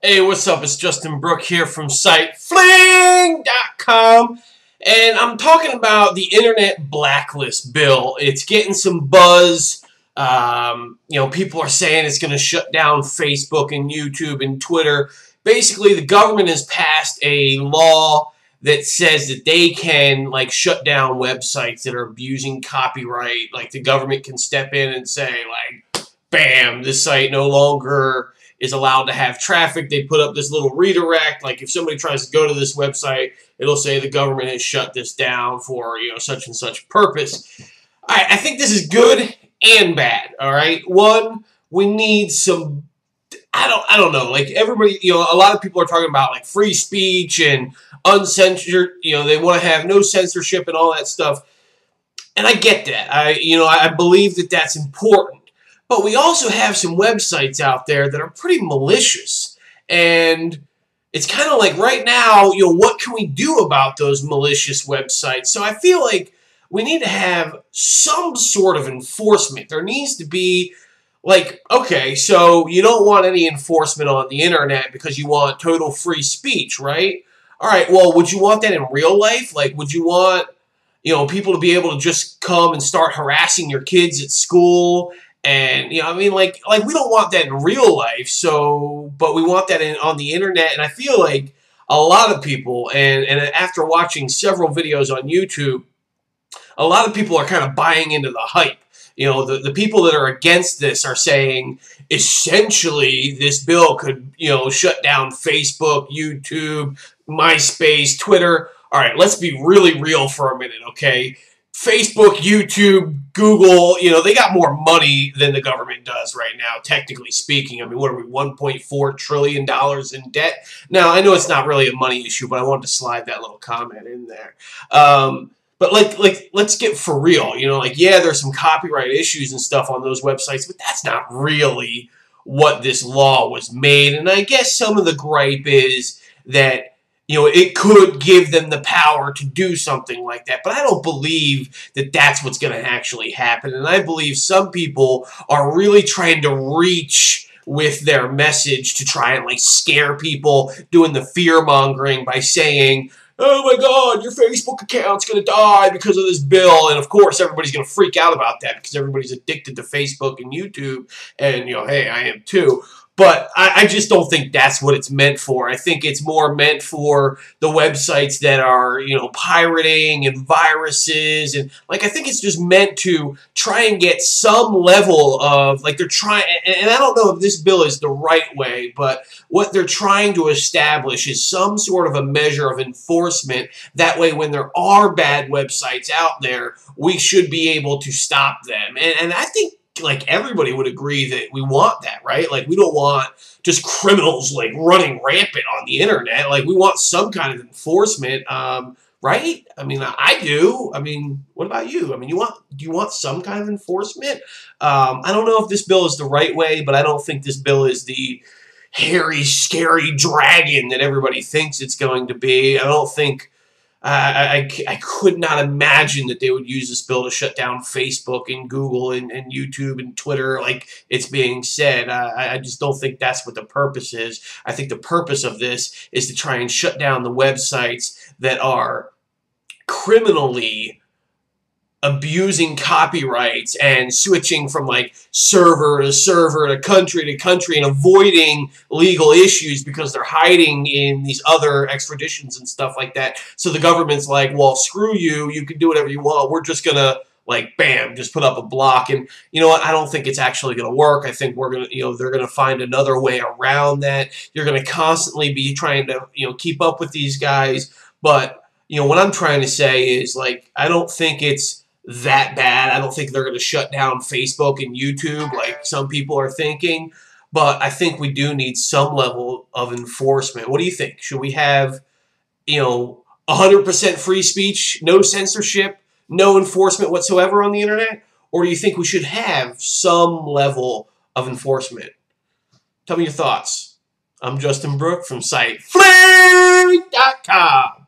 Hey, what's up? It's Justin Brook here from Sitefling.com, and I'm talking about the Internet Blacklist bill. It's getting some buzz. People are saying it's going to shut down Facebook and YouTube and Twitter. Basically, the government has passed a law that says that they can, shut down websites that are abusing copyright. Like, the government can step in and say, bam, this site no longer is allowed to have traffic. They put up this little redirect. Like, if somebody tries to go to this website, it'll say the government has shut this down for, such and such purpose. I think this is good and bad, all right? One, we need some, I don't know, everybody, a lot of people are talking about, free speech and uncensored, they want to have no censorship and all that stuff. And I get that. I believe that that's important. But we also have some websites out there that are pretty malicious. And it's kind of like right now, what can we do about those malicious websites? So I feel like we need to have some sort of enforcement. There needs to be okay, so you don't want any enforcement on the internet because you want total free speech, right? All right, well, would you want that in real life? Would you want, people to be able to just come and start harassing your kids at school? And, we don't want that in real life, but we want that on the internet. And I feel like a lot of people, and after watching several videos on YouTube, a lot of people are kind of buying into the hype. The people that are against this are saying, essentially, this bill could, shut down Facebook, YouTube, MySpace, Twitter. All right, let's be really real for a minute, okay? Facebook, YouTube, Google, they got more money than the government does right now, technically speaking. I mean, what are we, $1.4 trillion in debt? Now, I know it's not really a money issue, but I wanted to slide that little comment in there. But let's get for real, yeah, there's some copyright issues and stuff on those websites, but that's not really what this law was made. And I guess some of the gripe is that it could give them the power to do something like that. But I don't believe that that's what's going to actually happen. And I believe some people are really trying to reach with their message to try and scare people, doing the fear-mongering by saying, oh my God, your Facebook account's going to die because of this bill. And of course, everybody's going to freak out about that because everybody's addicted to Facebook and YouTube. And, hey, I am too. But I just don't think that's what it's meant for. I think it's more meant for the websites that are, pirating and viruses. And, I think it's just meant to try and get some level of, they're trying, and I don't know if this bill is the right way, but what they're trying to establish is some sort of a measure of enforcement. That way, when there are bad websites out there, we should be able to stop them. And I think, everybody would agree that we want that, right? We don't want just criminals, running rampant on the internet. We want some kind of enforcement, right? I mean, I do. I mean, what about you? I mean, do you want some kind of enforcement? I don't know if this bill is the right way, but I don't think this bill is the hairy, scary dragon that everybody thinks it's going to be. I don't think... I could not imagine that they would use this bill to shut down Facebook and Google and YouTube and Twitter like it's being said. I just don't think that's what the purpose is. I think the purpose of this is to try and shut down the websites that are criminally abusing copyrights and switching from server to country and avoiding legal issues because they're hiding in these other extraditions and stuff like that. So the government's like, well, screw you, you can do whatever you want. We're just gonna bam, just put up a block. And you know what? I don't think it's actually gonna work. I think we're gonna, they're gonna find another way around that. You're gonna constantly be trying to, keep up with these guys. But what I'm trying to say is I don't think it's that bad. I don't think they're going to shut down Facebook and YouTube like some people are thinking, but I think we do need some level of enforcement. What do you think? Should we have, 100% free speech, no censorship, no enforcement whatsoever on the internet? Or do you think we should have some level of enforcement? Tell me your thoughts. I'm Justin Brook from Sitefling.com.